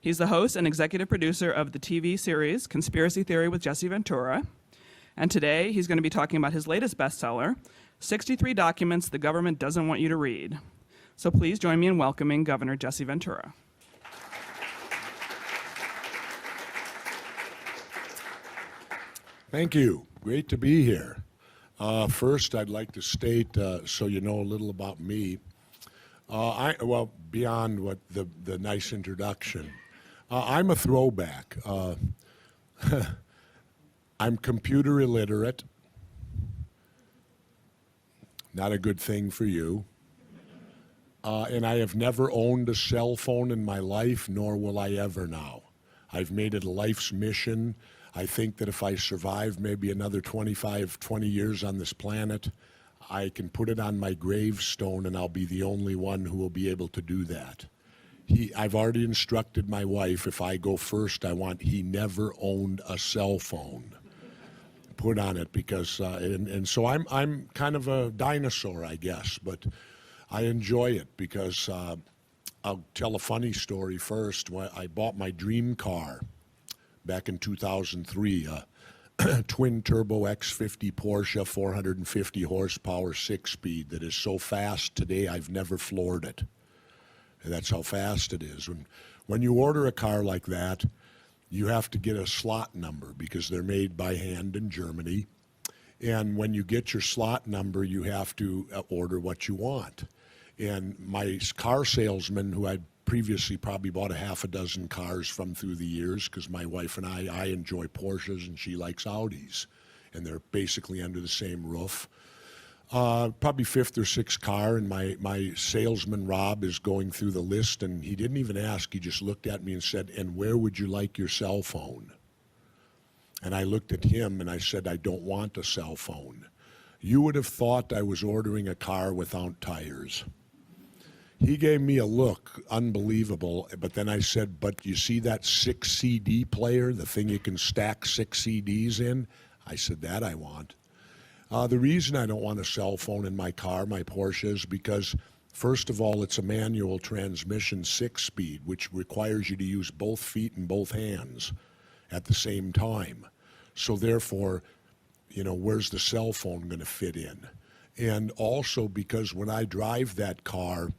He's the host and executive producer of the TV series Conspiracy Theory with Jessie Ventura. And today he's going to be talking about his latest bestseller, 63 Documents the Government Doesn't Want You to Read. So please join me in welcoming Governor Jessie Ventura. Thank you. Great to be here. First, I'd like to state, so you know a little about me, well, beyond what the nice introduction, I'm a throwback. I'm computer illiterate. Not a good thing for you. And I have never owned a cell phone in my life, nor will I ever now. I've made it a life's mission. I think that if I survive maybe another 20 years on this planet, I can put it on my gravestone and I'll be the only one who will be able to do that. I've already instructed my wife, if I go first, I want he never owned a cell phone put on it, because, and so I'm kind of a dinosaur, I guess, but I enjoy it because I'll tell a funny story first. When I bought my dream car back in 2003, twin turbo X50 Porsche, 450 horsepower, 6-speed, that is so fast today I've never floored it. And that's how fast it is. When you order a car like that, you have to get a slot number because they're made by hand in Germany. And when you get your slot number, you have to order what you want. And my car salesman, who I'd previously probably bought a half a dozen cars from through the years, because my wife and I enjoy Porsches and she likes Audis, and they're basically under the same roof. Probably fifth or sixth car, and my salesman Rob is going through the list, and he didn't even ask, he just looked at me and said, "And where would you like your cell phone?" And I looked at him and I said, "I don't want a cell phone." You would have thought I was ordering a car without tires. He gave me a look, unbelievable, but then I said, "But you see that 6 CD player, the thing you can stack 6 CDs in?" I said, "That I want." The reason I don't want a cell phone in my car, my Porsche, is because, first of all, it's a manual transmission 6-speed, which requires you to use both feet and both hands at the same time. So therefore, you know, where's the cell phone going to fit in? And also because when I drive that car,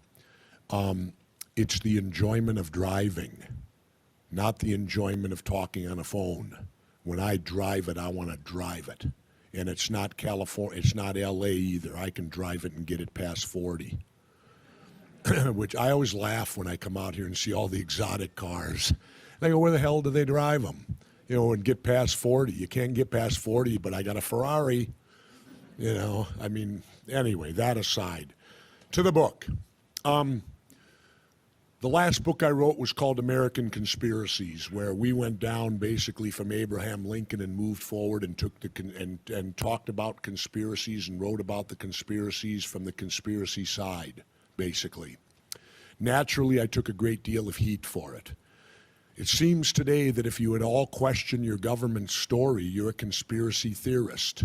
it's the enjoyment of driving, not the enjoyment of talking on a phone. When I drive it, I want to drive it. And it's not California, it's not LA either. I can drive it and get it past 40. Which I always laugh when I come out here and see all the exotic cars. And I go, where the hell do they drive them? You know, and get past 40. You can't get past 40, but I got a Ferrari. You know, I mean, anyway, that aside. To the book. The last book I wrote was called American Conspiracies, where we went down basically from Abraham Lincoln and moved forward and took and talked about conspiracies and wrote about the conspiracies from the conspiracy side, basically. Naturally, I took a great deal of heat for it. It seems today that if you at all question your government story, you're a conspiracy theorist,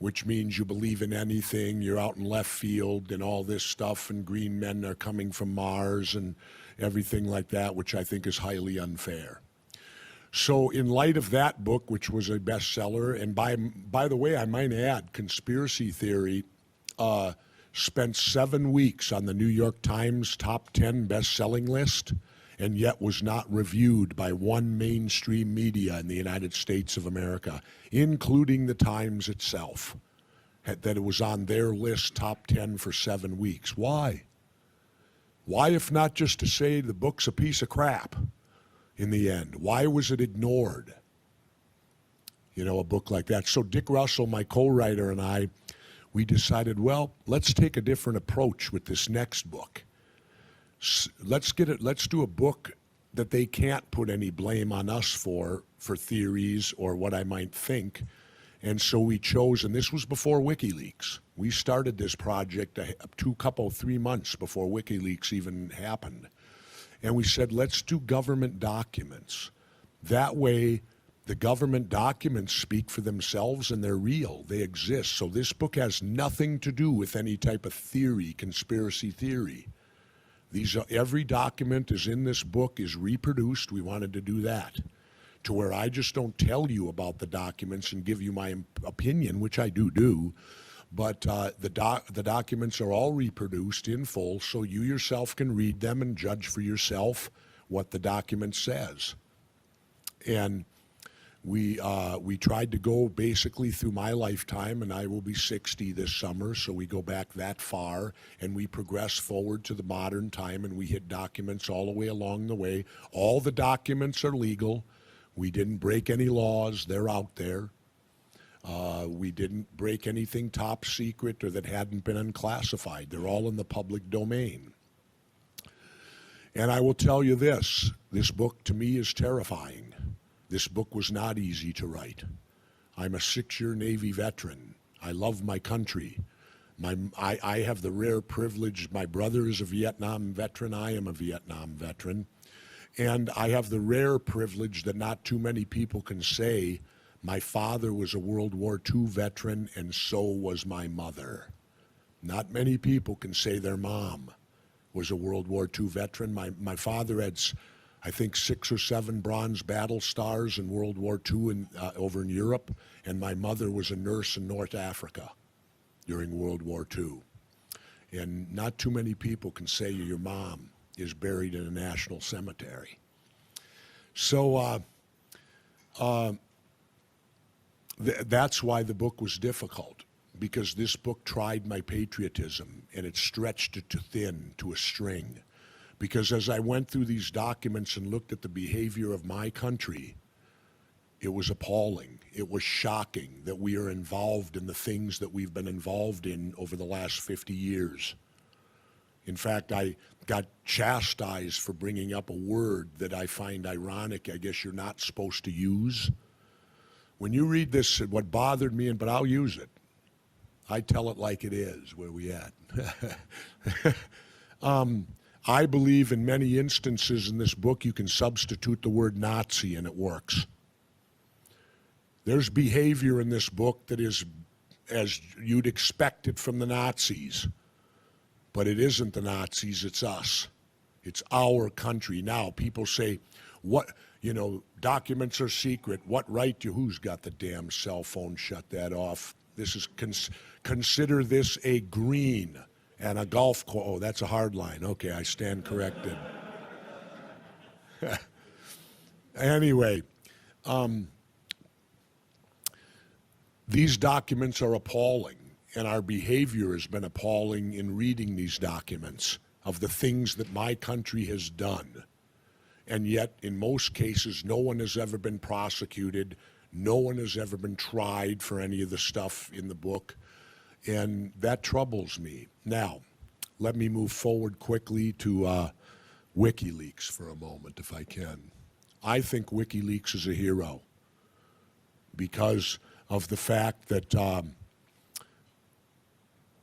which means you believe in anything, you're out in left field and all this stuff, and green men are coming from Mars and everything like that, which I think is highly unfair. So in light of that book, which was a bestseller, and by the way, I might add, Conspiracy Theory spent 7 weeks on the New York Times top 10 best-selling list, and yet was not reviewed by one mainstream media in the United States of America, including the Times itself, that it was on their list top 10 for 7 weeks. Why? Why, if not just to say the book's a piece of crap in the end? Why was it ignored? You know, a book like that. So Dick Russell, my co-writer, and I, we decided, well, let's take a different approach with this next book. Let's do a book that they can't put any blame on us for theories or what I might think. And so we chose, and this was before WikiLeaks. We started this project 3 months before WikiLeaks even happened. And we said, let's do government documents. That way, the government documents speak for themselves and they're real, they exist. So this book has nothing to do with any type of theory, conspiracy theory. Every document is in this book is reproduced. We wanted to do that, to where I just don't tell you about the documents and give you my opinion, which I do, but the documents are all reproduced in full, so you yourself can read them and judge for yourself what the document says. And we tried to go basically through my lifetime, and I will be 60 this summer, so we go back that far, and we progress forward to the modern time, and we hit documents all the way along the way. All the documents are legal. We didn't break any laws. They're out there. We didn't break anything top secret or that hadn't been unclassified. They're all in the public domain. And I will tell you this book to me is terrifying. This book was not easy to write. I'm a 6-year Navy veteran. I love my country. I have the rare privilege, my brother is a Vietnam veteran, I am a Vietnam veteran, and I have the rare privilege that not too many people can say, my father was a World War II veteran and so was my mother. Not many people can say their mom was a World War II veteran. My father had, I think, 6 or 7 bronze battle stars in World War II over in Europe, and my mother was a nurse in North Africa during World War II. And not too many people can say your mom is buried in a national cemetery. So that's why the book was difficult, because this book tried my patriotism and it stretched it to thin, to a string. Because as I went through these documents and looked at the behavior of my country, it was appalling. It was shocking that we are involved in the things that we've been involved in over the last 50 years. In fact, I got chastised for bringing up a word that I find ironic. I guess you're not supposed to use. When you read this, what bothered me, but I'll use it. I tell it like it is, where we at. I believe in many instances in this book you can substitute the word Nazi and it works. There's behavior in this book that is as you'd expect it from the Nazis. But it isn't the Nazis, it's us. It's our country. Now, people say, what, documents are secret. What right do who's got the damn cell phone? Shut that off. This is, consider this a green and a golf course. Oh, that's a hard line. Okay, I stand corrected. Anyway, these documents are appalling, and our behavior has been appalling in reading these documents of the things that my country has done. And yet, in most cases, no one has ever been prosecuted. No one has ever been tried for any of the stuff in the book. And that troubles me. Now, let me move forward quickly to WikiLeaks for a moment, if I can. I think WikiLeaks is a hero because of the fact that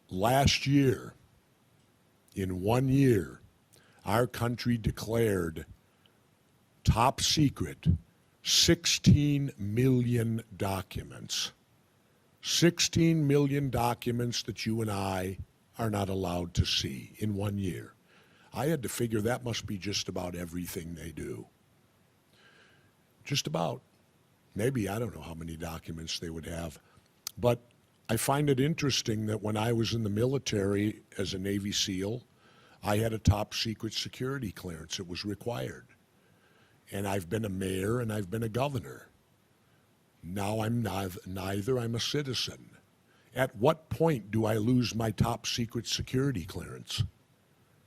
last year, in 1 year, our country declared top secret 16 million documents. 16 million documents that you and I are not allowed to see in 1 year. I had to figure that must be just about everything they do. Just about. Maybe, I don't know how many documents they would have. But I find it interesting that when I was in the military as a Navy SEAL, I had a top secret security clearance. It was required. And I've been a mayor and I've been a governor. Now I'm neither. I'm a citizen. At what point do I lose my top secret security clearance?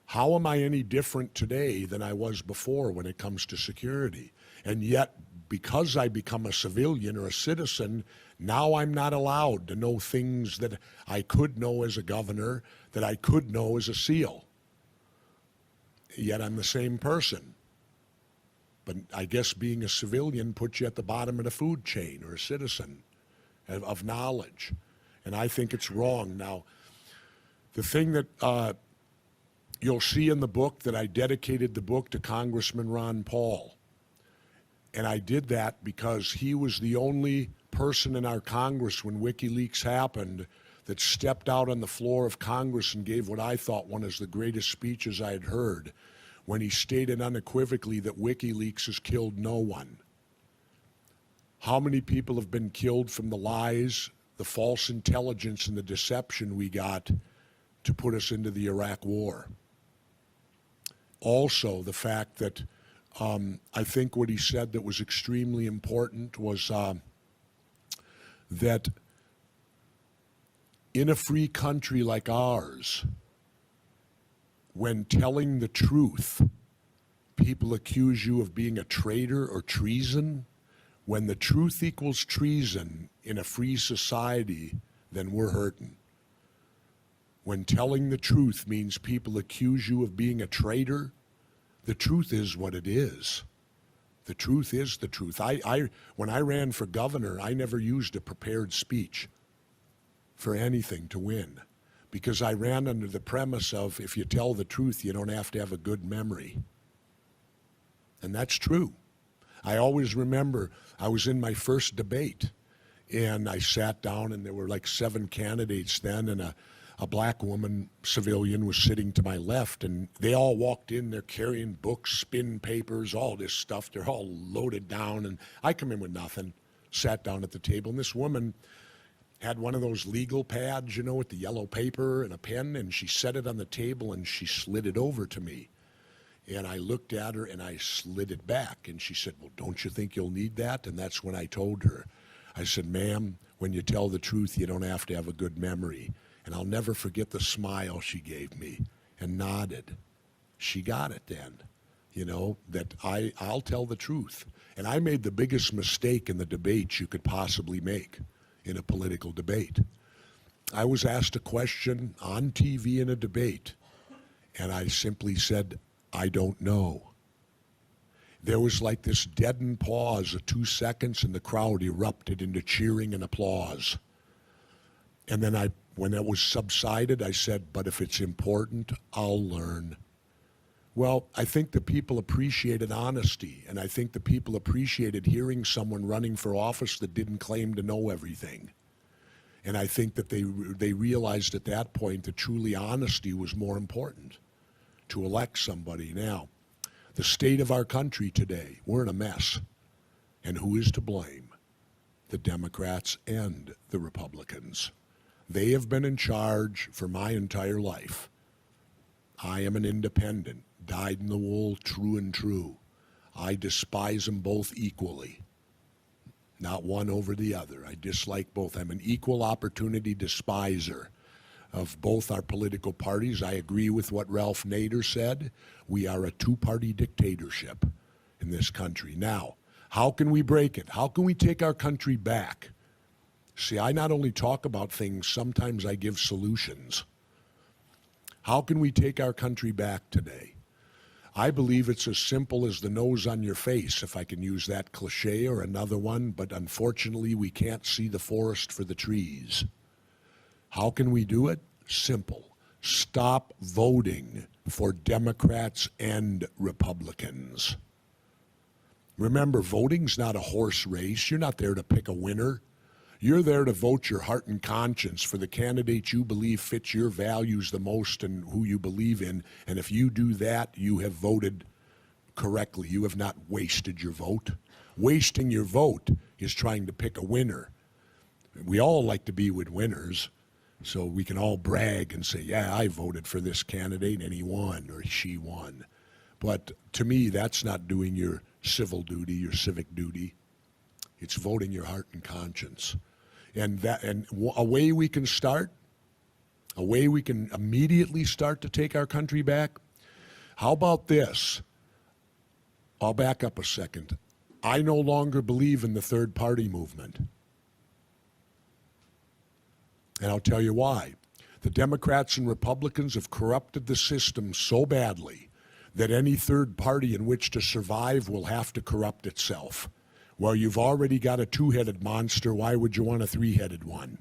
How am I any different today than I was before when it comes to security? And yet, because I become a civilian or a citizen, now I'm not allowed to know things that I could know as a governor, that I could know as a SEAL. Yet I'm the same person. But I guess being a civilian puts you at the bottom of the food chain, or a citizen of knowledge. And I think it's wrong. Now, the thing that you'll see in the book, that I dedicated the book to Congressman Ron Paul. And I did that because he was the only person in our Congress when WikiLeaks happened that stepped out on the floor of Congress and gave what I thought one of the greatest speeches I had heard, when he stated unequivocally that WikiLeaks has killed no one. How many people have been killed from the lies, the false intelligence, and the deception we got to put us into the Iraq War? Also, the fact that I think what he said that was extremely important was that in a free country like ours, when telling the truth, people accuse you of being a traitor or treason. When the truth equals treason in a free society, then we're hurting. When telling the truth means people accuse you of being a traitor, the truth is what it is. The truth is the truth. When I ran for governor, I never used a prepared speech for anything to win, because I ran under the premise of if you tell the truth, you don't have to have a good memory. And that's true. I always remember I was in my first debate, and I sat down, and there were like 7 candidates then, and a black woman, civilian, was sitting to my left, and they all walked in. They're carrying books, spin papers, all this stuff. They're all loaded down, and I come in with nothing, sat down at the table, and this woman had one of those legal pads, you know, with the yellow paper and a pen, and she set it on the table, and she slid it over to me. And I looked at her, and I slid it back, and she said, well, don't you think you'll need that? And that's when I told her. I said, ma'am, when you tell the truth, you don't have to have a good memory. And I'll never forget the smile she gave me and nodded. She got it then, you know, that I'll tell the truth. And I made the biggest mistake in the debates you could possibly make in a political debate. I was asked a question on TV in a debate, and I simply said, I don't know. There was like this deadened pause of 2 seconds, and the crowd erupted into cheering and applause. And then when it was subsided, I said, but if it's important, I'll learn. Well, I think the people appreciated honesty, and I think the people appreciated hearing someone running for office that didn't claim to know everything. And I think that they realized at that point that truly honesty was more important to elect somebody. Now, the state of our country today, we're in a mess. And who is to blame? The Democrats and the Republicans. They have been in charge for my entire life. I am an independent, dyed in the wool, true and true. I despise them both equally, not one over the other. I dislike both. I'm an equal opportunity despiser of both our political parties. I agree with what Ralph Nader said. We are a two-party dictatorship in this country. Now, how can we break it? How can we take our country back? See, I not only talk about things, sometimes I give solutions. How can we take our country back today? I believe it's as simple as the nose on your face, if I can use that cliche or another one, but unfortunately we can't see the forest for the trees. How can we do it? Simple. Stop voting for Democrats and Republicans. Remember, voting's not a horse race. You're not there to pick a winner. You're there to vote your heart and conscience for the candidate you believe fits your values the most and who you believe in. And if you do that, you have voted correctly. You have not wasted your vote. Wasting your vote is trying to pick a winner. We all like to be with winners, so we can all brag and say, yeah, I voted for this candidate and he won or she won. But to me, that's not doing your civil duty, your civic duty. It's voting your heart and conscience. And a way we can start, a way we can immediately start to take our country back, how about this? I'll back up a second. I no longer believe in the third party movement. And I'll tell you why. The Democrats and Republicans have corrupted the system so badly that any third party in which to survive will have to corrupt itself. Well, you've already got a two-headed monster. Why would you want a three-headed one?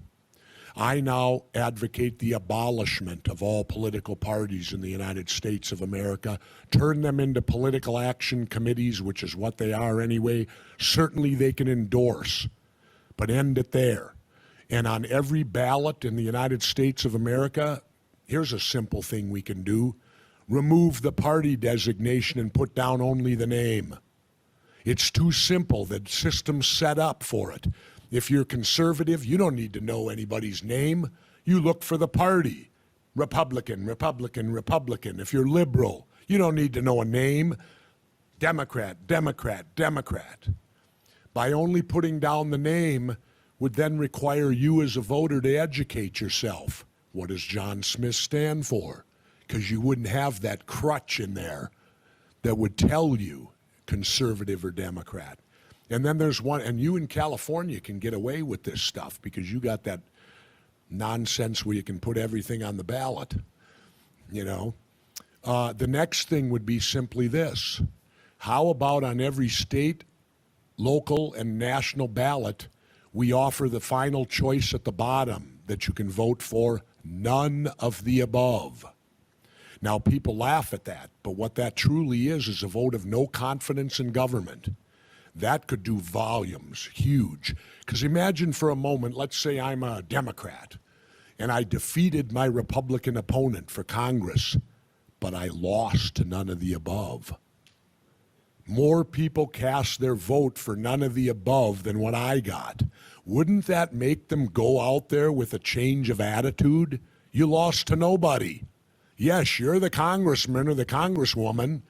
I now advocate the abolishment of all political parties in the United States of America. Turn them into political action committees, which is what they are anyway. Certainly they can endorse, but end it there. And on every ballot in the United States of America, here's a simple thing we can do. Remove the party designation and put down only the name. It's too simple. The system's set up for it. If you're conservative, you don't need to know anybody's name. You look for the party. Republican, Republican, Republican. If you're liberal, you don't need to know a name. Democrat, Democrat, Democrat. By only putting down the name would then require you as a voter to educate yourself. What does John Smith stand for? Because you wouldn't have that crutch in there that would tell you conservative or Democrat. And then there's one, and you in California can get away with this stuff because you got that nonsense where you can put everything on the ballot, you know. The next thing would be simply this. How about on every state, local, and national ballot, we offer the final choice at the bottom that you can vote for none of the above. Now, people laugh at that, but what that truly is a vote of no confidence in government. That could do volumes, huge. Because imagine for a moment, let's say I'm a Democrat, and I defeated my Republican opponent for Congress, but I lost to none of the above. More people cast their vote for none of the above than what I got. Wouldn't that make them go out there with a change of attitude? You lost to nobody. Yes, you're the congressman or the congresswoman,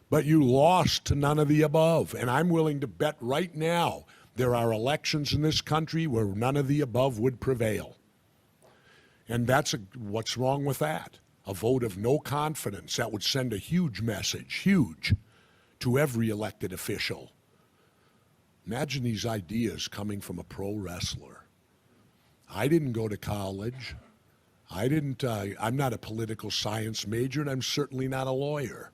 but you lost to none of the above. And I'm willing to bet right now there are elections in this country where none of the above would prevail. And what's wrong with that? A vote of no confidence. That would send a huge message, huge, to every elected official. Imagine these ideas coming from a pro wrestler. I didn't go to college. I'm not a political science major, and I'm certainly not a lawyer.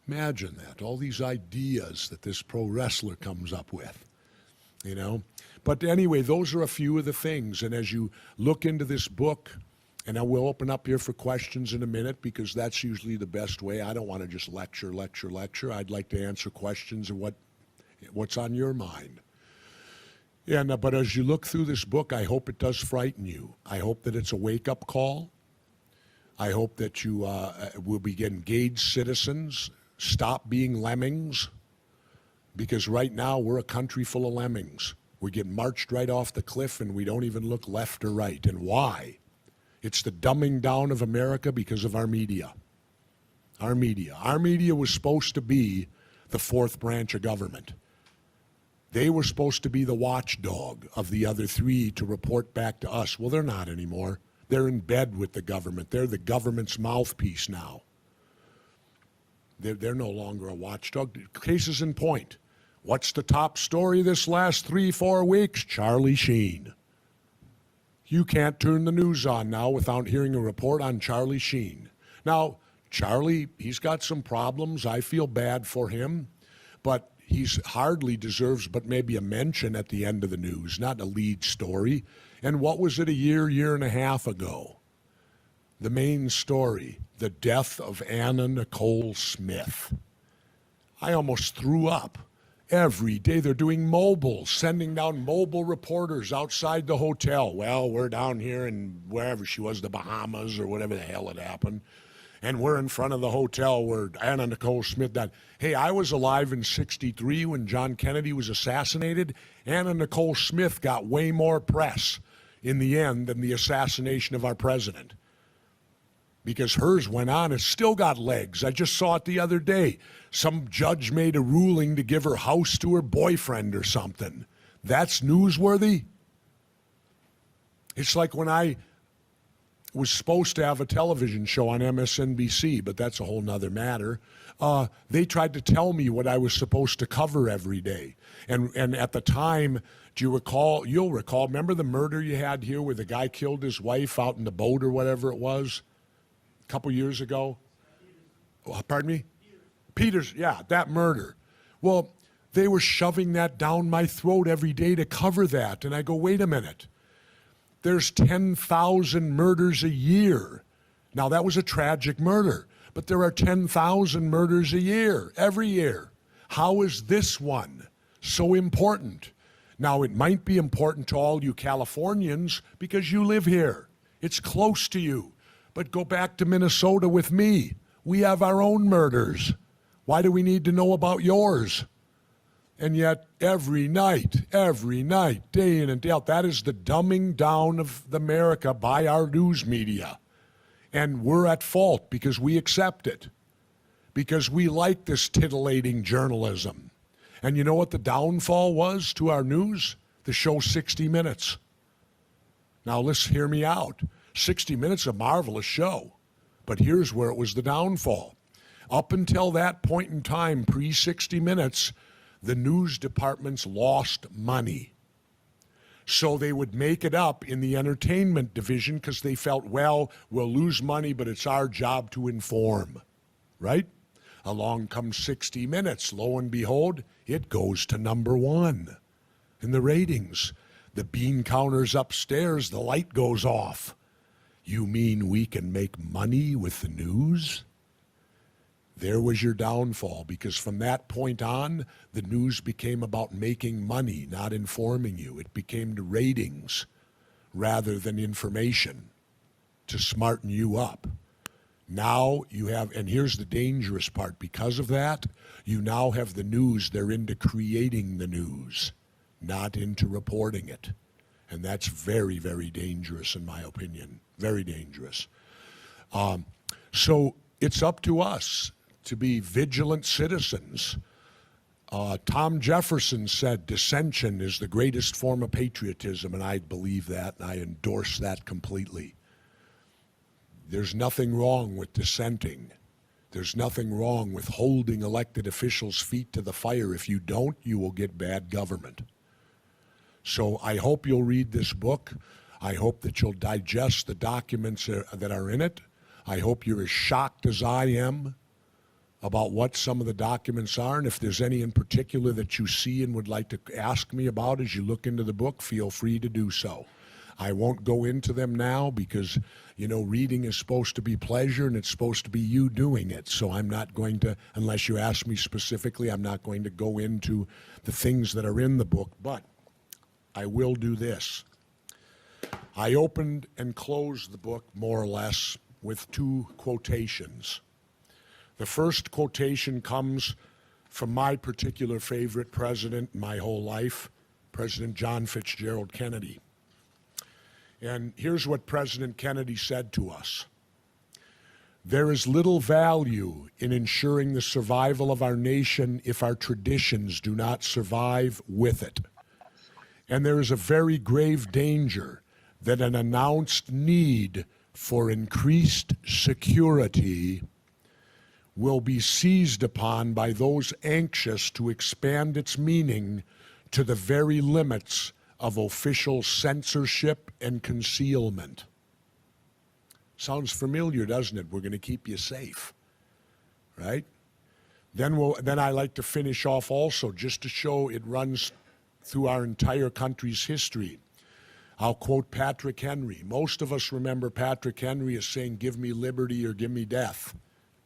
Imagine that, all these ideas that this pro wrestler comes up with, you know. But anyway, those are a few of the things. And as you look into this book, and I will open up here for questions in a minute because that's usually the best way. I don't want to just lecture. I'd like to answer questions of what's on your mind. And but as you look through this book, I hope it does frighten you. I hope that it's a wake-up call. I hope that you will be engaged citizens. Stop being lemmings, because right now we're a country full of lemmings. We get marched right off the cliff and we don't even look left or right. And why? It's the dumbing down of America because of our media. Our media. Our media was supposed to be the fourth branch of government. They were supposed to be the watchdog of the other three to report back to us. Well, they're not anymore. They're in bed with the government. They're the government's mouthpiece now. They're no longer a watchdog. Cases in point. What's the top story this last 3-4 weeks? Charlie Sheen. You can't turn the news on now without hearing a report on Charlie Sheen. Now, Charlie, he's got some problems. I feel bad for him, but he's hardly deserves but maybe a mention at the end of the news, not a lead story. And what was it a year and a half ago? The main story, the death of Anna Nicole Smith. I almost threw up. Every day they're doing mobiles, sending down mobile reporters outside the hotel. Well, we're down here in wherever she was, the Bahamas or whatever the hell had happened. And we're in front of the hotel where Anna Nicole Smith died. Hey, I was alive in '63 when John Kennedy was assassinated. Anna Nicole Smith got way more press in the end than the assassination of our president. Because hers went on, it's still got legs. I just saw it the other day. Some judge made a ruling to give her house to her boyfriend or something. That's newsworthy? It's like when I was supposed to have a television show on MSNBC, but that's a whole nother matter. They tried to tell me what I was supposed to cover every day. And at the time, do you recall, you'll recall, remember the murder you had here where the guy killed his wife out in the boat or whatever it was? A couple years ago? Oh, pardon me? Peters, yeah, that murder. Well, they were shoving that down my throat every day to cover that. And I go, wait a minute. There's 10,000 murders a year. Now, that was a tragic murder, but there are 10,000 murders a year, every year. How is this one so important? Now, it might be important to all you Californians because you live here. It's close to you. But go back to Minnesota with me. We have our own murders. Why do we need to know about yours? And yet, every night, day in and day out, that is the dumbing down of America by our news media. And we're at fault because we accept it. Because we like this titillating journalism. And you know what the downfall was to our news? The show 60 Minutes. Now, let's hear me out. 60 Minutes, a marvelous show. But here's where it was the downfall. Up until that point in time, pre-60 Minutes, the news departments lost money. So they would make it up in the entertainment division because they felt, well, we'll lose money, but it's our job to inform, right? Along comes 60 Minutes. Lo and behold, it goes to #1 in the ratings. The bean counter's upstairs, the light goes off. You mean we can make money with the news? There was your downfall, because from that point on, the news became about making money, not informing you. It became the ratings rather than information to smarten you up. Now you have, and here's the dangerous part, because of that, you now have the news, they're into creating the news, not into reporting it. And that's very, very dangerous in my opinion, very dangerous. So it's up to us to be vigilant citizens. Tom Jefferson said dissension is the greatest form of patriotism, and I believe that, and I endorse that completely. There's nothing wrong with dissenting. There's nothing wrong with holding elected officials' feet to the fire. If you don't, you will get bad government. So I hope you'll read this book. I hope that you'll digest the documents that are in it. I hope you're as shocked as I am about what some of the documents are, and if there's any in particular that you see and would like to ask me about as you look into the book, feel free to do so. I won't go into them now because, you know, reading is supposed to be pleasure and it's supposed to be you doing it. So I'm not going to, unless you ask me specifically, I'm not going to go into the things that are in the book, but I will do this. I opened and closed the book more or less with 2 quotations. The first quotation comes from my particular favorite president in my whole life, President John Fitzgerald Kennedy. And here's what President Kennedy said to us. There is little value in ensuring the survival of our nation if our traditions do not survive with it. And there is a very grave danger that an announced need for increased security will be seized upon by those anxious to expand its meaning to the very limits of official censorship and concealment. Sounds familiar, doesn't it? We're going to keep you safe, right? Then I like to finish off also, just to show it runs through our entire country's history. I'll quote Patrick Henry. Most of us remember Patrick Henry as saying, "Give me liberty or give me death."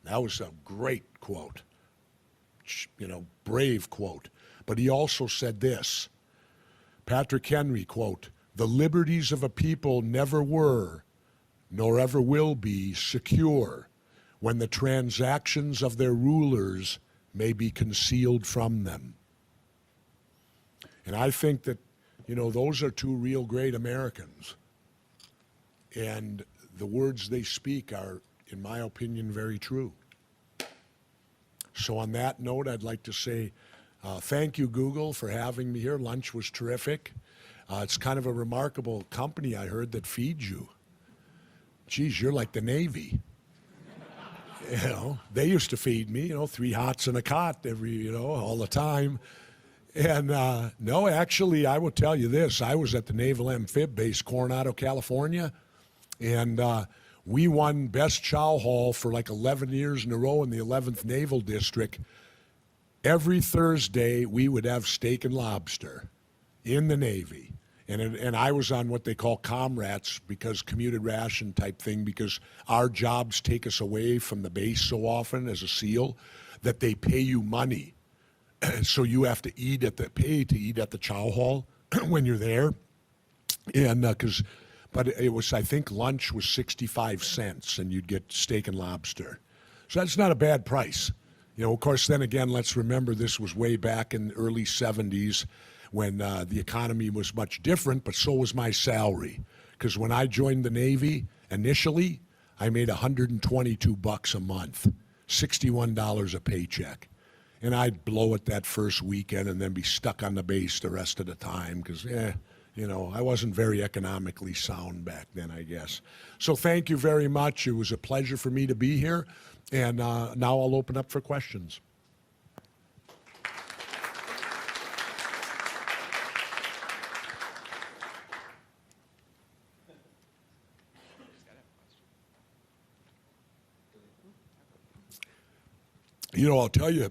That was a great quote, you know, brave quote. But he also said this, Patrick Henry, quote, "The liberties of a people never were, nor ever will be, secure when the transactions of their rulers may be concealed from them." And I think that, you know, those are 2 real great Americans. And the words they speak are, in my opinion, very true. So on that note, I'd like to say thank you, Google, for having me here. Lunch was terrific. It's kind of a remarkable company, I heard, that feeds you. Geez, you're like the Navy. You know, they used to feed me, 3 hots and a cot all the time. And no, actually, I will tell you this. I was at the Naval Amphib Base, Coronado, California, and we won Best Chow Hall for like 11 years in a row in the 11th Naval District. Every Thursday, we would have steak and lobster in the Navy. And I was on what they call comrades, because commuted ration type thing, because our jobs take us away from the base so often as a SEAL that they pay you money. So you have to eat at the chow hall when you're there. And but it was, I think lunch was 65 cents and you'd get steak and lobster. So that's not a bad price. You know, of course, then again, let's remember this was way back in the early 70s when the economy was much different, but so was my salary. Because when I joined the Navy, initially, I made $122 a month, $61 a paycheck. And I'd blow it that first weekend and then be stuck on the base the rest of the time because, you know, I wasn't very economically sound back then, I guess. So thank you very much. It was a pleasure for me to be here. And now I'll open up for questions. You know, I'll tell you,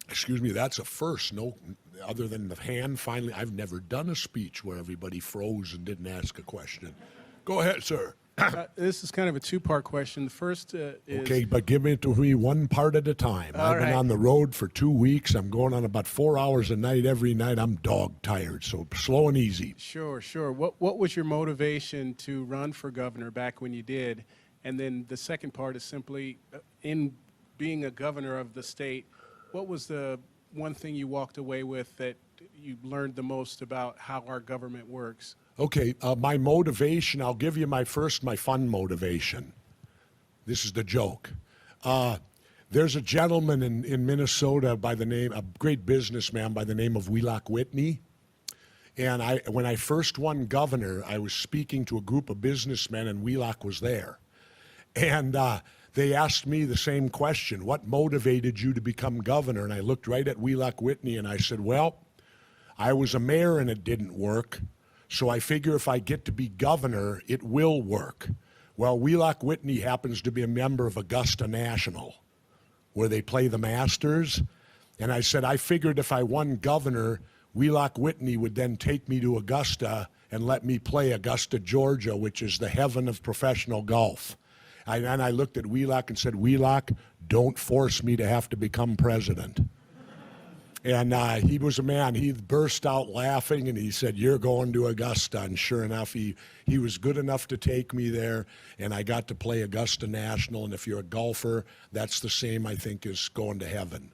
excuse me, that's a first. No, other than the hand finally, I've never done a speech where everybody froze and didn't ask a question. Go ahead, sir. This is kind of a two-part question. The first is... Okay, but give it to me one part at a time. I've been on the road for 2 weeks. I'm going on about 4 hours a night every night. I'm dog tired, so slow and easy. Sure, sure. What was your motivation to run for governor back when you did? And then the second part is simply, in being a governor of the state, what was the one thing you walked away with that you learned the most about how our government works? Okay, my motivation, I'll give you my fun motivation. This is the joke. There's a gentleman in Minnesota by the name, a great businessman by the name of Wheelock Whitney. And when I first won governor, I was speaking to a group of businessmen and Wheelock was there. And they asked me the same question, what motivated you to become governor? And I looked right at Wheelock Whitney and I said, well, I was a mayor and it didn't work. So I figure if I get to be governor, it will work. Well, Wheelock Whitney happens to be a member of Augusta National, where they play the Masters. And I said, I figured if I won governor, Wheelock Whitney would then take me to Augusta and let me play Augusta, Georgia, which is the heaven of professional golf. And I looked at Wheelock and said, Wheelock, don't force me to have to become president. And he was a man, he burst out laughing and he said, you're going to Augusta. And sure enough, he was good enough to take me there and I got to play Augusta National. And if you're a golfer, that's the same, I think, as going to heaven.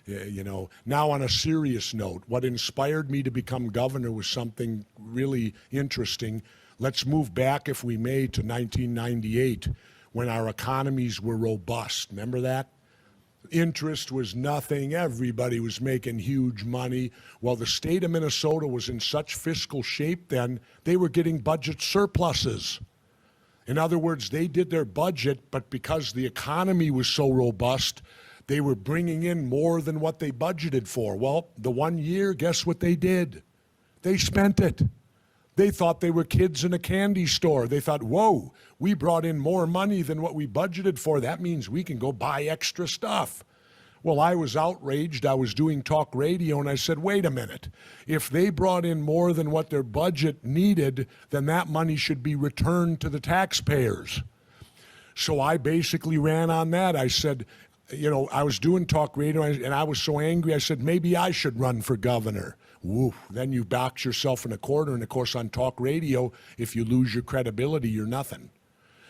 You know, now on a serious note, what inspired me to become governor was something really interesting. Let's move back, if we may, to 1998 when our economies were robust. Remember that? Interest was nothing. Everybody was making huge money. Well, the state of Minnesota was in such fiscal shape then, they were getting budget surpluses. In other words, they did their budget, but because the economy was so robust, they were bringing in more than what they budgeted for. Well, the 1 year, guess what they did? They spent it. They thought they were kids in a candy store. They thought, whoa, we brought in more money than what we budgeted for. That means we can go buy extra stuff. Well, I was outraged. I was doing talk radio, and I said, wait a minute. If they brought in more than what their budget needed, then that money should be returned to the taxpayers. So I basically ran on that. I said, you know, I was doing talk radio, and I was so angry, I said, maybe I should run for governor. Woo, then you box yourself in a corner, and of course on talk radio, if you lose your credibility, you're nothing.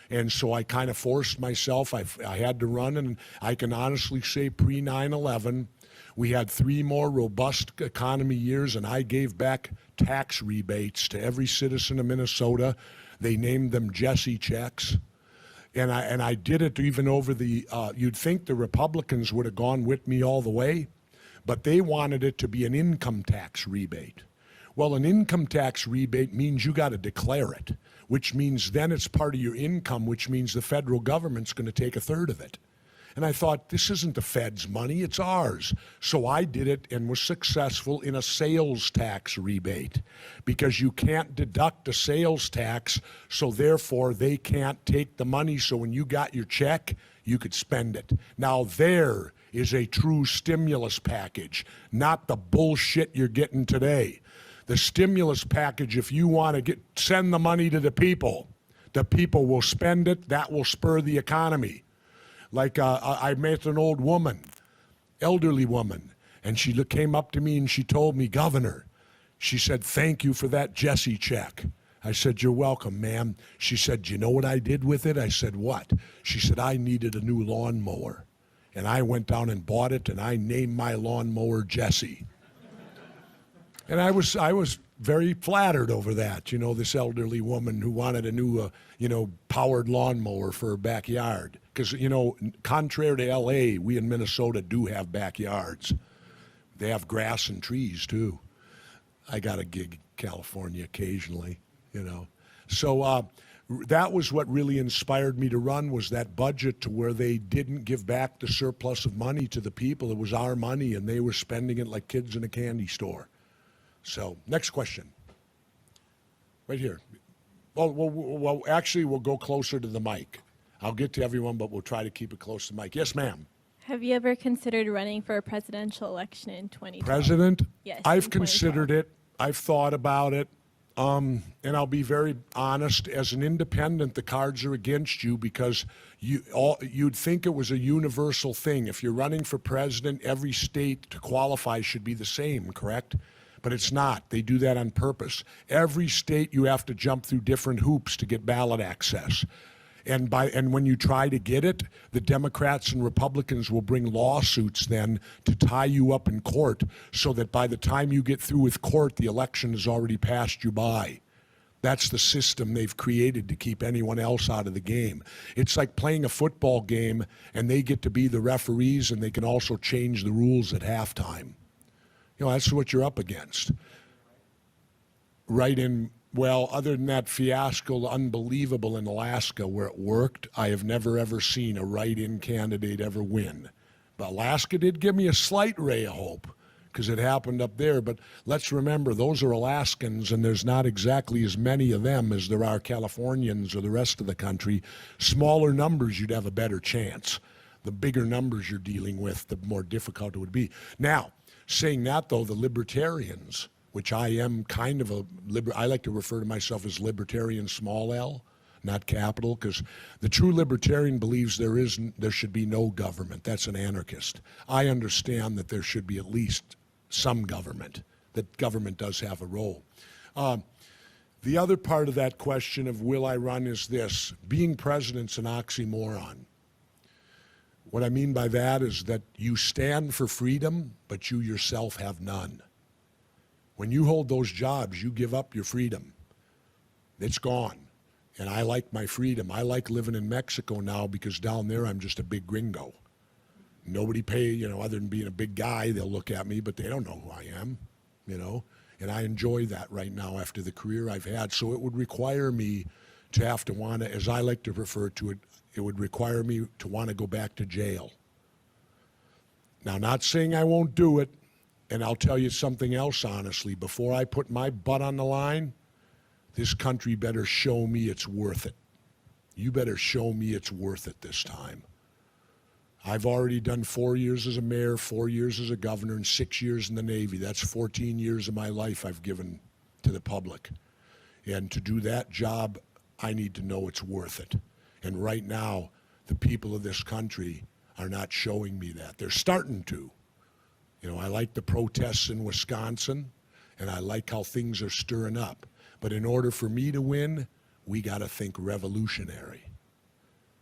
And so I kind of forced myself. I had to run, and I can honestly say pre-9/11, we had 3 more robust economy years, and I gave back tax rebates to every citizen of Minnesota. They named them Jessie checks. And I did it even over the, you'd think the Republicans would have gone with me all the way, but they wanted it to be an income tax rebate. Well, an income tax rebate means you got to declare it, which means then it's part of your income, which means the federal government's going to take 1/3 of it. And I thought, this isn't the Fed's money, it's ours. So I did it and was successful in a sales tax rebate because you can't deduct a sales tax, so therefore they can't take the money. So when you got your check, you could spend it. Now there is a true stimulus package, not the bullshit you're getting today. The stimulus package, if you want to send the money to the people will spend it, that will spur the economy. Like I met an old woman, elderly woman, and she came up to me and she told me, Governor, She said, "Thank you for that Jessie check." I said, "You're welcome, ma'am." She said, "Do you know what I did with it?" I said, "What?" She said, "I needed a new lawnmower." And I went down and bought it, and I named my lawnmower Jessie. And I was very flattered over that, you know, this elderly woman who wanted a new, powered lawnmower for her backyard. Because, contrary to L.A., we in Minnesota do have backyards. They have grass and trees, too. I got a gig in California occasionally, So that was what really inspired me to run, was that budget, to where they didn't give back the surplus of money to the people. It was our money, and they were spending it like kids in a candy store. So, next question. Right here. Well, actually, we'll go closer to the mic. I'll get to everyone, but we'll try to keep it close to the mic. Yes, ma'am. Have you ever considered running for a presidential election in 2012? President? Yes. I've in 2012. considered it. I've thought about it. And I'll be very honest, as an independent, the cards are against you, because you'd think it was a universal thing. If you're running for president, every state to qualify should be the same, correct? But it's not. They do that on purpose. Every state, you have to jump through different hoops to get ballot access. And when you try to get it, the Democrats and Republicans will bring lawsuits then to tie you up in court, so that by the time you get through with court, the election has already passed you by. That's the system they've created to keep anyone else out of the game. It's like playing a football game, and they get to be the referees, and they can also change the rules at halftime. That's what you're up against. Well, other than that fiasco, unbelievable in Alaska, where it worked, I have never, ever seen a write-in candidate ever win. But Alaska did give me a slight ray of hope, because it happened up there. But let's remember, those are Alaskans, and there's not exactly as many of them as there are Californians or the rest of the country. Smaller numbers, you'd have a better chance. The bigger numbers you're dealing with, the more difficult it would be. Now, saying that, though, the libertarians, which I am kind of I like to refer to myself as libertarian, small l, not capital, because the true libertarian believes there should be no government. That's an anarchist. I understand that there should be at least some government, that government does have a role. The other part of that question of will I run is this: being president's an oxymoron. What I mean by that is that you stand for freedom, but you yourself have none. When you hold those jobs, you give up your freedom. It's gone. And I like my freedom. I like living in Mexico now, because down there I'm just a big gringo. Nobody other than being a big guy, they'll look at me, but they don't know who I am, And I enjoy that right now after the career I've had. So it would require me to have to want to, as I like to refer to it, it would require me to want to go back to jail. Now, not saying I won't do it, and I'll tell you something else honestly. Before I put my butt on the line, this country better show me it's worth it. You better show me it's worth it this time. I've already done 4 years as a mayor, 4 years as a governor, and 6 years in the Navy. That's 14 years of my life I've given to the public. And to do that job, I need to know it's worth it. And right now, the people of this country are not showing me that. They're starting to. I like the protests in Wisconsin, and I like how things are stirring up. But in order for me to win, we got to think revolutionary.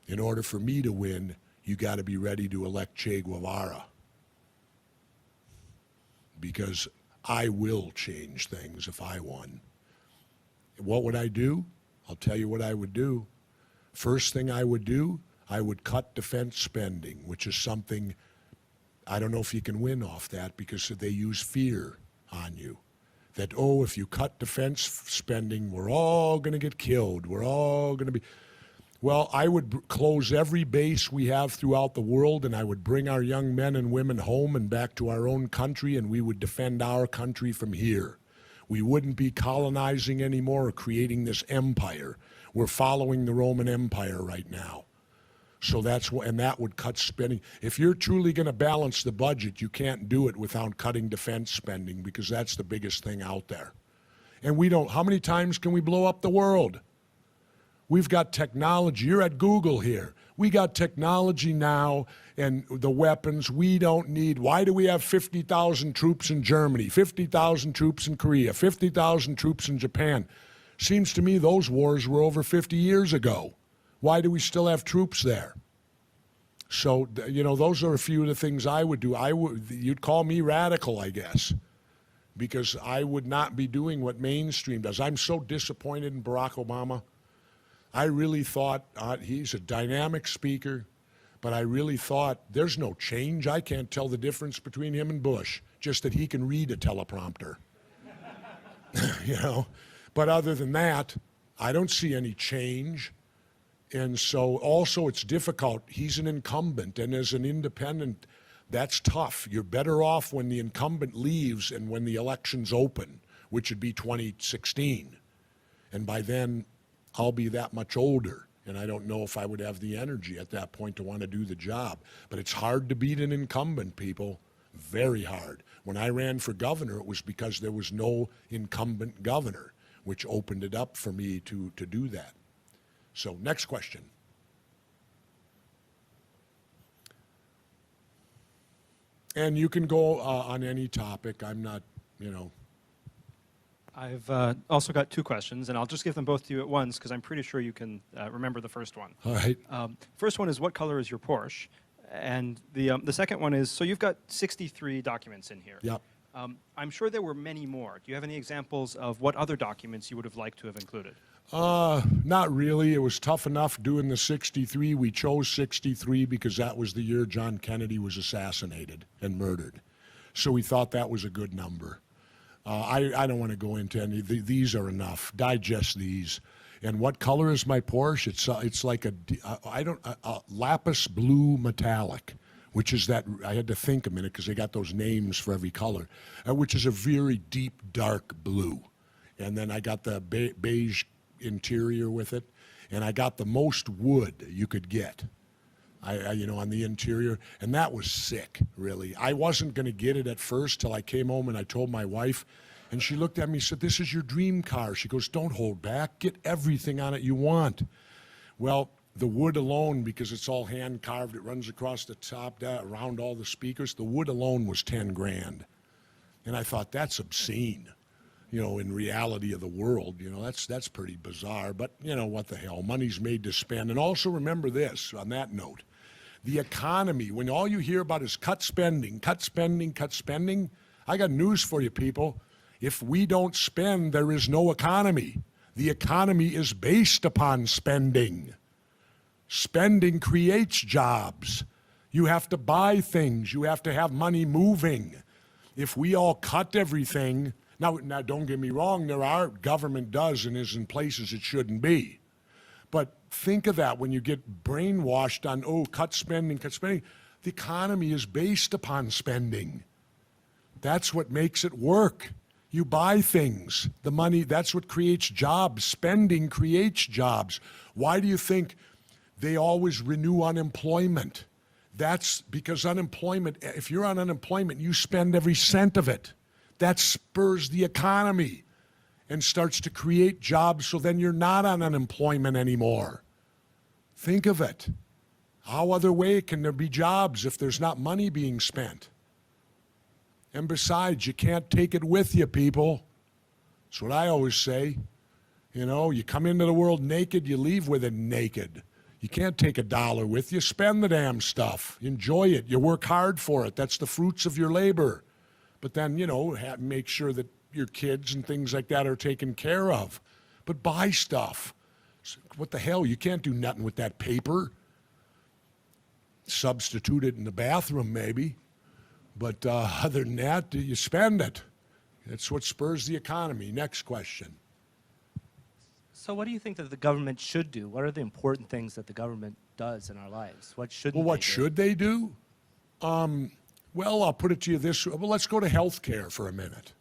In order for me to win, you got to be ready to elect Che Guevara. Because I will change things if I won. What would I do? I'll tell you what I would do. First thing I would do, I would cut defense spending, which is something, I don't know if you can win off that, because they use fear on you. That, if you cut defense spending, we're all going to get killed. We're all going to be. Well, I would close every base we have throughout the world, and I would bring our young men and women home and back to our own country, and we would defend our country from here. We wouldn't be colonizing anymore or creating this empire. We're following the Roman Empire right now. So and that would cut spending. If you're truly going to balance the budget, you can't do it without cutting defense spending, because that's the biggest thing out there. And how many times can we blow up the world? We've got technology. You're at Google here. We got technology now and the weapons. We don't need, why do we have 50,000 troops in Germany, 50,000 troops in Korea, 50,000 troops in Japan? Seems to me those wars were over 50 years ago. Why do we still have troops there? So, you know, those are a few of the things I would do. You'd call me radical, I guess, because I would not be doing what mainstream does. I'm so disappointed in Barack Obama. I really thought he's a dynamic speaker, but I really thought there's no change. I can't tell the difference between him and Bush, just that he can read a teleprompter. You know, but other than that, I don't see any change. And so also it's difficult. He's an incumbent, and as an independent, that's tough. You're better off when the incumbent leaves and when the election's open, which would be 2016. And by then, I'll be that much older, and I don't know if I would have the energy at that point to want to do the job. But it's hard to beat an incumbent, people. Very hard. When I ran for governor, it was because there was no incumbent governor, which opened it up for me to do that. So, next question. And you can go on any topic. I'm not, you know. I've also got two questions, and I'll just give them both to you at once because I'm pretty sure you can remember the first one. All right. First one is, what color is your Porsche? And the second one is, so you've got 63 documents in here. Yep. I'm sure there were many more. Do you have any examples of what other documents you would have liked to have included? Not really. It was tough enough doing the 63. We chose 63 because that was the year John Kennedy was assassinated and murdered. So we thought that was a good number. I don't want to go into any. These are enough. Digest these. And what color is my Porsche? It's like a lapis blue metallic, which is that, I had to think a minute because they got those names for every color, which is a very deep, dark blue. And then I got the beige interior with it, and I got the most wood you could get, you know, on the interior, and that was sick, really. I wasn't going to get it at first till I came home and I told my wife, and she looked at me and said, "This is your dream car." She goes, "Don't hold back. Get everything on it you want." Well, the wood alone, because it's all hand carved, it runs across the top, around all the speakers, the wood alone was 10 grand. And I thought, that's obscene. You know, in reality of the world, you know, that's pretty bizarre. But, you know, what the hell? Money's made to spend. And also remember this, on that note, the economy, when all you hear about is cut spending, cut spending, cut spending, I got news for you, people. If we don't spend, there is no economy. The economy is based upon spending. Spending creates jobs. You have to buy things. You have to have money moving. If we all cut everything, now don't get me wrong, government does and is in places it shouldn't be. But think of that when you get brainwashed on, oh, cut spending, cut spending. The economy is based upon spending. That's what makes it work. You buy things. The money, that's what creates jobs. Spending creates jobs. Why do you think they always renew unemployment? That's because unemployment, if you're on unemployment, you spend every cent of it. That spurs the economy and starts to create jobs, so then you're not on unemployment anymore. Think of it. How other way can there be jobs if there's not money being spent? And besides, you can't take it with you, people. That's what I always say. You know, you come into the world naked, you leave with it naked. You can't take $1 with you. Spend the damn stuff. Enjoy it. You work hard for it. That's the fruits of your labor. But then, you know, make sure that your kids and things like that are taken care of. But buy stuff. What the hell? You can't do nothing with that paper. Substitute it in the bathroom, maybe. But other than that, you spend it. That's what spurs the economy. Next question. So what do you think that the government should do? What are the important things that the government does in our lives? What shouldn't Well, what they do? should they do? Well, I'll put it to you this way. Well, let's go to health care for a minute.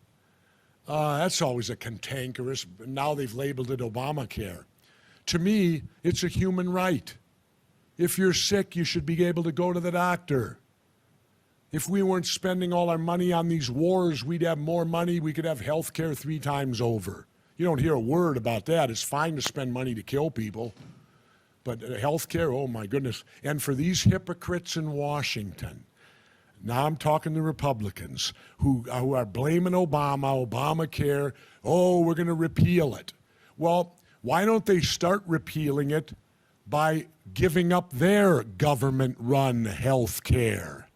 That's always a cantankerous. Now they've labeled it Obamacare. To me, it's a human right. If you're sick, you should be able to go to the doctor. If we weren't spending all our money on these wars, we'd have more money. We could have health care 3 times over. You don't hear a word about that. It's fine to spend money to kill people. But health care, oh my goodness. And for these hypocrites in Washington, now I'm talking to Republicans who are blaming Obama, Obamacare, oh, we're going to repeal it. Well, why don't they start repealing it by giving up their government-run health care?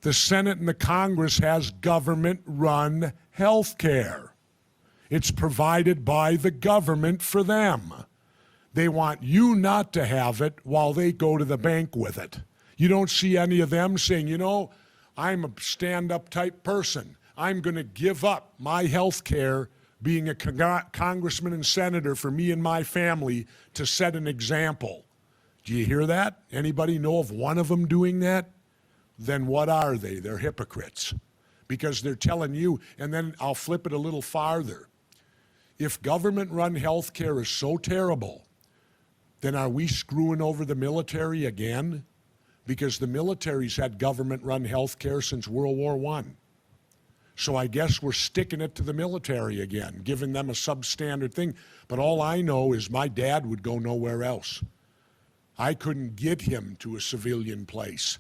The Senate and the Congress has government-run health care. It's provided by the government for them. They want you not to have it while they go to the bank with it. You don't see any of them saying, you know, I'm a stand-up type person. I'm going to give up my health care being a congressman and senator for me and my family to set an example. Do you hear that? Anybody know of one of them doing that? Then what are they? They're hypocrites. Because they're telling you, and then I'll flip it a little farther. If government-run health care is so terrible, then are we screwing over the military again? Because the military's had government-run health care since World War I. So I guess we're sticking it to the military again, giving them a substandard thing. But all I know is my dad would go nowhere else. I couldn't get him to a civilian place.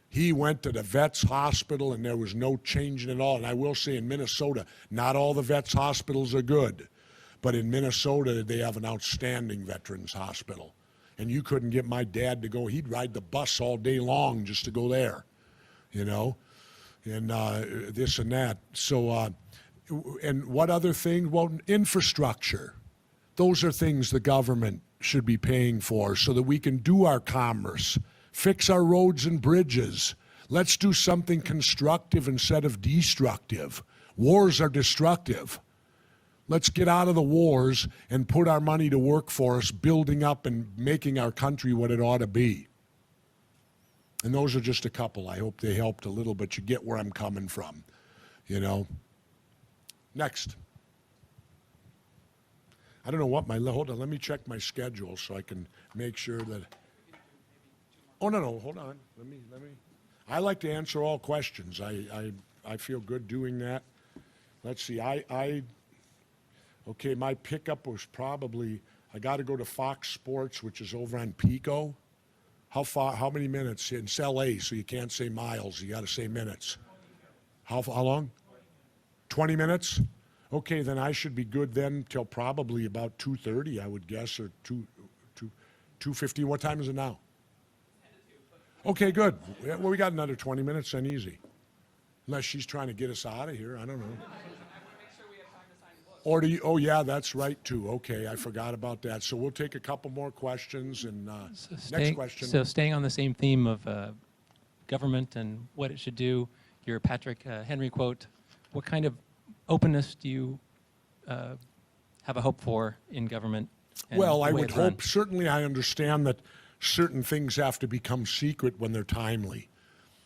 He went to the vets hospital and there was no changing at all. And I will say in Minnesota, not all the vets hospitals are good. But in Minnesota, they have an outstanding veterans hospital. And you couldn't get my dad to go. He'd ride the bus all day long just to go there, you know, and this and that. So, and what other thing? Well, infrastructure. Those are things the government should be paying for so that we can do our commerce, fix our roads and bridges. Let's do something constructive instead of destructive. Wars are destructive. Let's get out of the wars and put our money to work for us, building up and making our country what it ought to be. And those are just a couple. I hope they helped a little, but you get where I'm coming from, you know. Next. I don't know what hold on, let me check my schedule so I can make sure that, oh, no, hold on. Let me, I like to answer all questions. I feel good doing that. Let's see, okay, my pickup was probably, I got to go to Fox Sports, which is over on Pico. How many minutes? It's LA, so you can't say miles. You got to say minutes. How long? 20 minutes? Okay, then I should be good then till probably about 2:30, I would guess, or 2:50. What time is it now? Okay, good. Well, we got another 20 minutes then, easy. Unless she's trying to get us out of here, I don't know. Or do you, oh yeah, that's right too. Okay, I forgot about that. So we'll take a couple more questions and next question. So staying on the same theme of government and what it should do, your Patrick Henry quote, what kind of openness do you have a hope for in government? Well, I would hope, certainly I understand that certain things have to become secret when they're timely.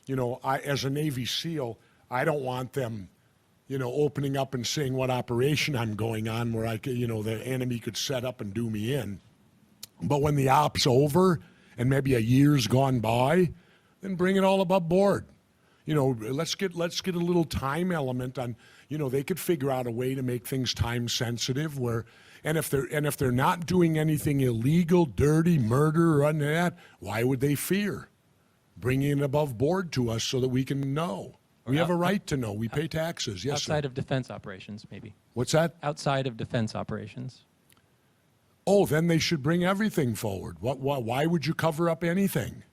You know, as a Navy SEAL, I don't want them, you know, opening up and saying what operation I'm going on where I could, you know, the enemy could set up and do me in. But when the op's over and maybe a year's gone by, then bring it all above board. You know, let's get a little time element on, you know, they could figure out a way to make things time sensitive where, and if they're not doing anything illegal, dirty, murder, or any of that, why would they fear? Bringing it above board to us so that we can know. We have a right to know. We pay taxes. Yes, outside sir. of defense operations, maybe. What's that? Outside of defense operations. Oh, then they should bring everything forward. Why would you cover up anything?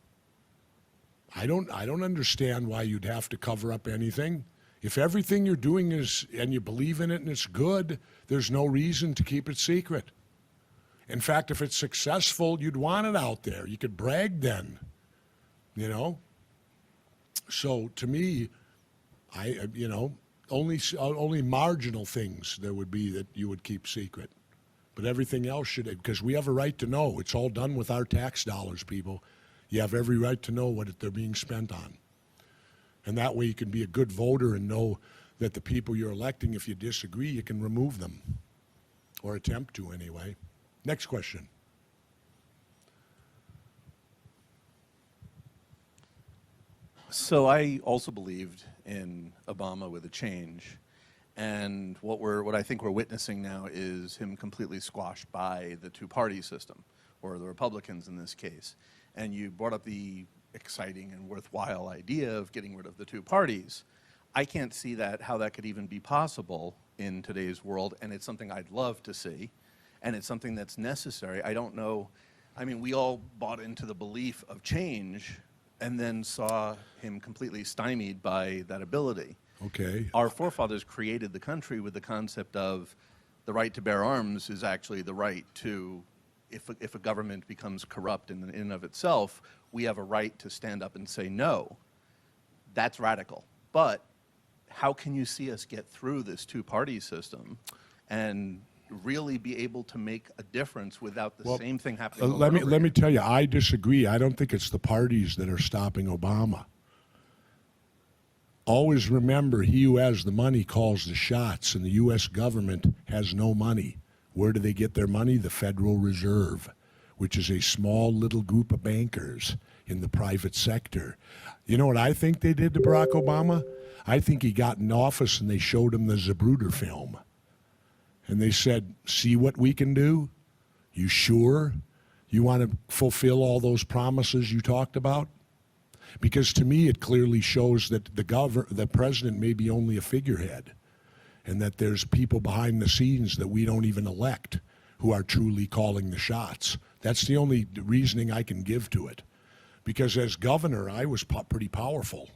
I don't understand why you'd have to cover up anything. If everything you're doing is, and you believe in it and it's good, there's no reason to keep it secret. In fact, if it's successful, you'd want it out there. You could brag then, you know? So to me, you know, only marginal things there would be that you would keep secret. But everything else should, because we have a right to know. It's all done with our tax dollars, people. You have every right to know what they're being spent on. And that way you can be a good voter and know that the people you're electing, if you disagree, you can remove them. Or attempt to, anyway. Next question. So I also believed in Obama with a change. And what I think we're witnessing now is him completely squashed by the two-party system, or the Republicans in this case. And you brought up the exciting and worthwhile idea of getting rid of the two parties. I can't see how that could even be possible in today's world, and it's something I'd love to see, and it's something that's necessary. I don't know, I mean, we all bought into the belief of change and then saw him completely stymied by that ability. Okay. Our forefathers created the country with the concept of the right to bear arms is actually the right to, if a government becomes corrupt in and of itself, we have a right to stand up and say no. That's radical. But how can you see us get through this two-party system and really be able to make a difference without the same thing happening over and over let me again? tell you, I disagree. I don't think it's the parties that are stopping Obama. Always remember, he who has the money calls the shots, and the U.S. government has no money. Where do they get their money? The Federal Reserve, which is a small little group of bankers in the private sector. You know what I think they did to Barack Obama? I think he got in office and they showed him the Zapruder film. And they said, see what we can do? You sure you want to fulfill all those promises you talked about? Because to me, it clearly shows that the president may be only a figurehead, and that there's people behind the scenes that we don't even elect who are truly calling the shots. That's the only reasoning I can give to it. Because as governor, I was pretty powerful,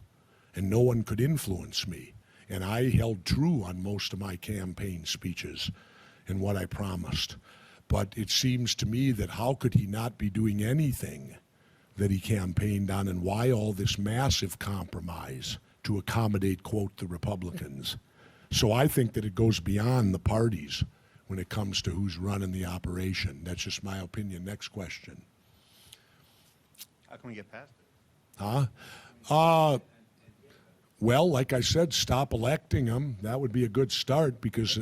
and no one could influence me. And I held true on most of my campaign speeches and what I promised. But it seems to me that how could he not be doing anything that he campaigned on, and why all this massive compromise to accommodate, quote, the Republicans? So I think that it goes beyond the parties when it comes to who's running the operation. That's just my opinion. Next question. How can we get past it? Huh? Well, like I said, stop electing him. That would be a good start, because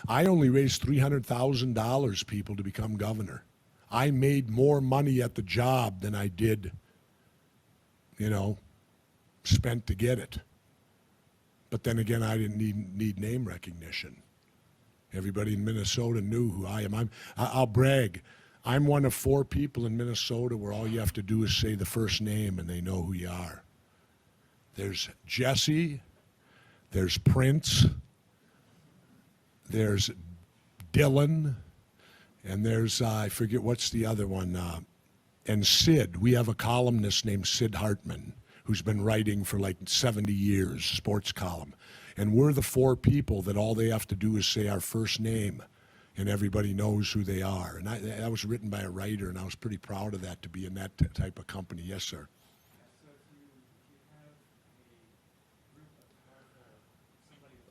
I only raised $300,000, people, to become governor. I made more money at the job than I did, spent to get it. But then again, I didn't need name recognition. Everybody in Minnesota knew who I am. I'll brag. I'm one of 4 people in Minnesota where all you have to do is say the first name and they know who you are. There's Jesse, there's Prince, there's Dylan, and there's, I forget what's the other one, and Sid. We have a columnist named Sid Hartman who's been writing for like 70 years, sports column. And we're the 4 people that all they have to do is say our first name, and everybody knows who they are. And that was written by a writer, and I was pretty proud of that, to be in that type of company. Yes, sir.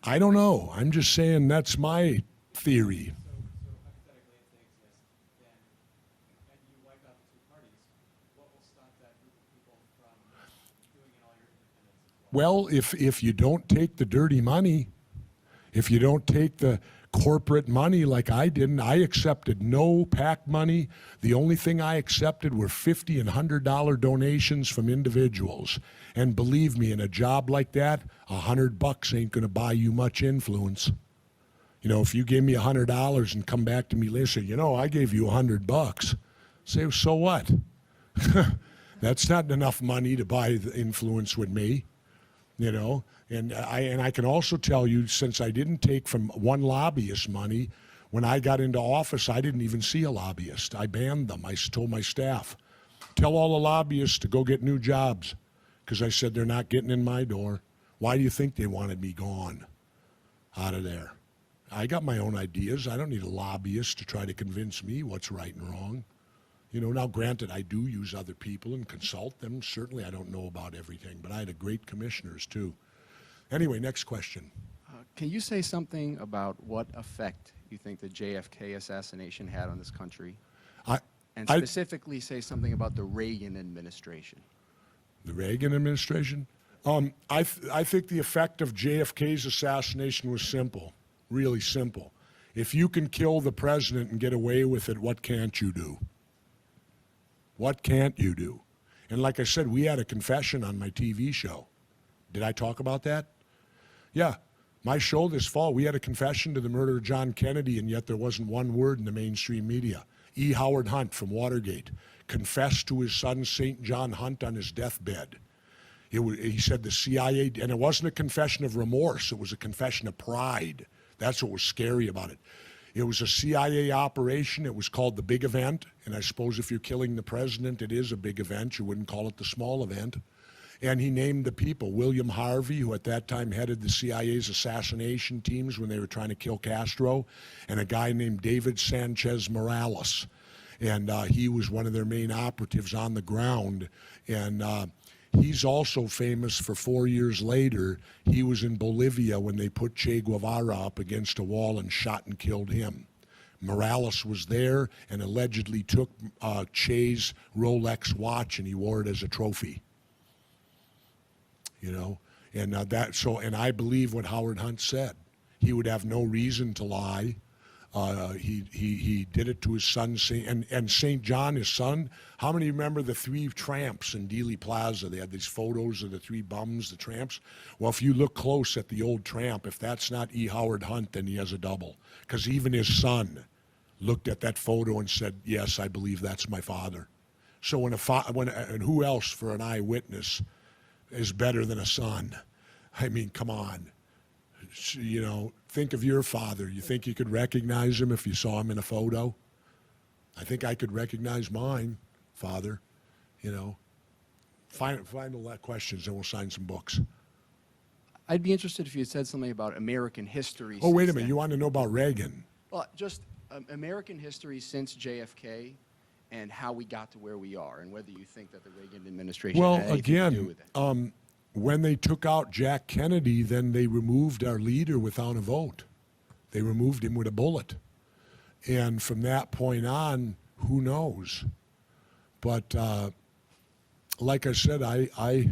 I don't know. I'm just saying that's my theory. Well, if you don't take the dirty money, if you don't take the corporate money like I didn't, I accepted no PAC money. The only thing I accepted were $50 and $100 donations from individuals. And believe me, in a job like that, $100 ain't gonna buy you much influence. If you gave me $100 and come back to me later, I gave you $100. Say, so what? That's not enough money to buy the influence with me. And I can also tell you, since I didn't take from one lobbyist money, when I got into office, I didn't even see a lobbyist. I banned them. I told my staff, tell all the lobbyists to go get new jobs, because I said they're not getting in my door. Why do you think they wanted me gone out of there? I got my own ideas. I don't need a lobbyist to try to convince me what's right and wrong. Now granted, I do use other people and consult them. Certainly I don't know about everything, but I had great commissioners too. Anyway, next question. Can you say something about what effect you think the JFK assassination had on this country? And specifically say something about the Reagan administration. The Reagan administration? I think the effect of JFK's assassination was simple, really simple. If you can kill the president and get away with it, what can't you do? What can't you do? And like I said, we had a confession on my TV show. Did I talk about that? Yeah. My show this fall, we had a confession to the murder of John Kennedy, and yet there wasn't one word in the mainstream media. E. Howard Hunt from Watergate confessed to his son St. John Hunt on his deathbed. He said the CIA, and it wasn't a confession of remorse, it was a confession of pride. That's what was scary about it. It was a CIA operation. It was called the Big Event, and I suppose if you're killing the president, it is a big event. You wouldn't call it the small event. And he named the people, William Harvey, who at that time headed the CIA's assassination teams when they were trying to kill Castro, and a guy named David Sanchez Morales. And he was one of their main operatives on the ground. And he's also famous for 4 years later. He was in Bolivia when they put Che Guevara up against a wall and shot and killed him. Morales was there and allegedly took Che's Rolex watch and he wore it as a trophy. You know, and and I believe what Howard Hunt said. He would have no reason to lie. He did it to his son, and St. John, his son. How many remember the three tramps in Dealey Plaza? They had these photos of the three bums, the tramps. Well, if you look close at the old tramp, if that's not E. Howard Hunt, then he has a double. Because even his son looked at that photo and said, yes, I believe that's my father. So and who else for an eyewitness is better than a son? I mean, come on. You know, think of your father. You think you could recognize him if you saw him in a photo? I think I could recognize mine, father. You know, final questions, and we'll sign some books. I'd be interested if you had said something about American history. Oh, wait a since minute. then. You want to know about Reagan? Well, just American history since JFK and how we got to where we are, and whether you think that the Reagan administration had anything to do with it. When they took out Jack Kennedy, then they removed our leader without a vote. They removed him with a bullet. And from that point on, who knows? But like I said, I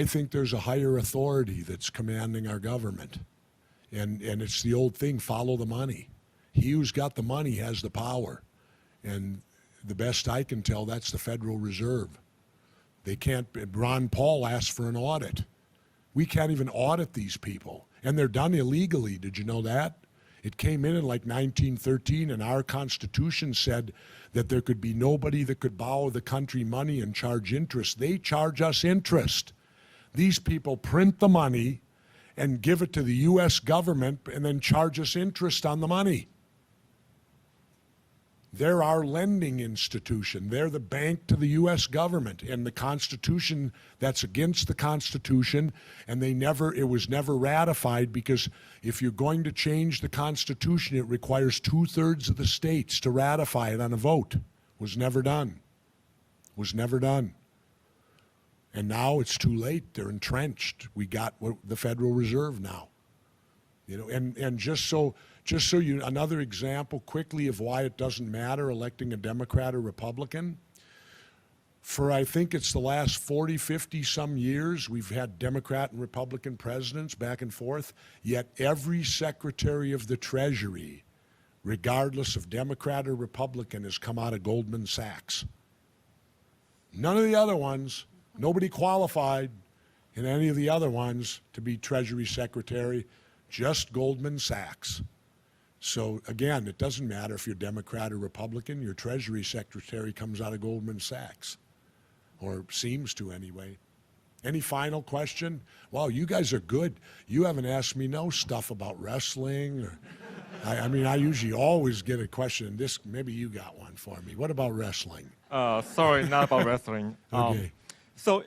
think there's a higher authority that's commanding our government. And it's the old thing, follow the money. He who's got the money has the power. And the best I can tell, that's the Federal Reserve. They can't, Ron Paul asked for an audit. We can't even audit these people. And they're done illegally. Did you know that? It came in like 1913, and our Constitution said that there could be nobody that could borrow the country money and charge interest. They charge us interest. These people print the money and give it to the U.S. government and then charge us interest on the money. They're our lending institution. They're the bank to the U.S. government. And the Constitution, that's against the Constitution, and it was never ratified, because if you're going to change the Constitution, it requires 2/3 of the states to ratify it on a vote. Was never done. Was never done. And now it's too late. They're entrenched. We got the Federal Reserve now. You know, and just so you, another example quickly of why it doesn't matter electing a Democrat or Republican. For I think it's the last 40, 50 some years, we've had Democrat and Republican presidents back and forth, yet every Secretary of the Treasury, regardless of Democrat or Republican, has come out of Goldman Sachs. None of the other ones, nobody qualified in any of the other ones to be Treasury Secretary, just Goldman Sachs. So again, it doesn't matter if you're Democrat or Republican, your Treasury Secretary comes out of Goldman Sachs, or seems to anyway. Any final question? Wow, you guys are good. You haven't asked me no stuff about wrestling. Or, I mean, I usually always get a question. Maybe you got one for me. What about wrestling? Sorry, not about wrestling. Okay. So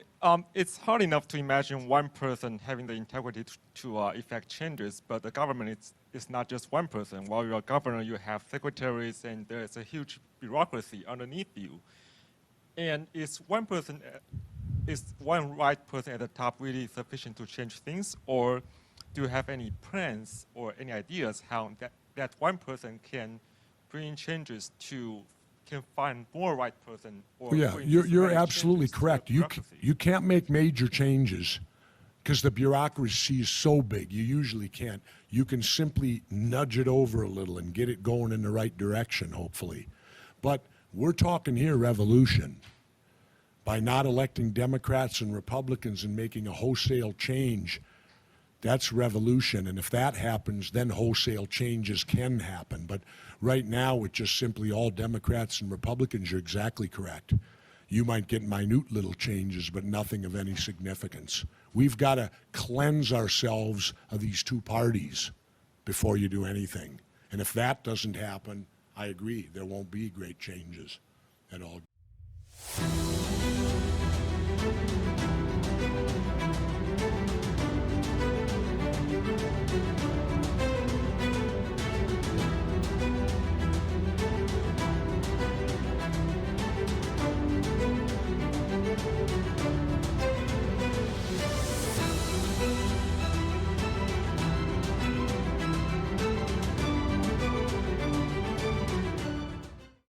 it's hard enough to imagine one person having the integrity to effect changes, but the government is not just one person. While you're a governor, you have secretaries, and there's a huge bureaucracy underneath you. And is one right person at the top really sufficient to change things, or do you have any plans or any ideas how that one person can bring changes can find more right person? Or yeah, you're absolutely correct. You can't make major changes because the bureaucracy is so big. You usually can't. You can simply nudge it over a little and get it going in the right direction, hopefully. But we're talking here revolution. By not electing Democrats and Republicans and making a wholesale change, That's revolution, and if that happens, then wholesale changes can happen. But right now, it's just simply all Democrats and Republicans. You're exactly correct. You might get minute little changes, but nothing of any significance. We've got to cleanse ourselves of these two parties before you do anything. And if that doesn't happen, I agree, there won't be great changes at all.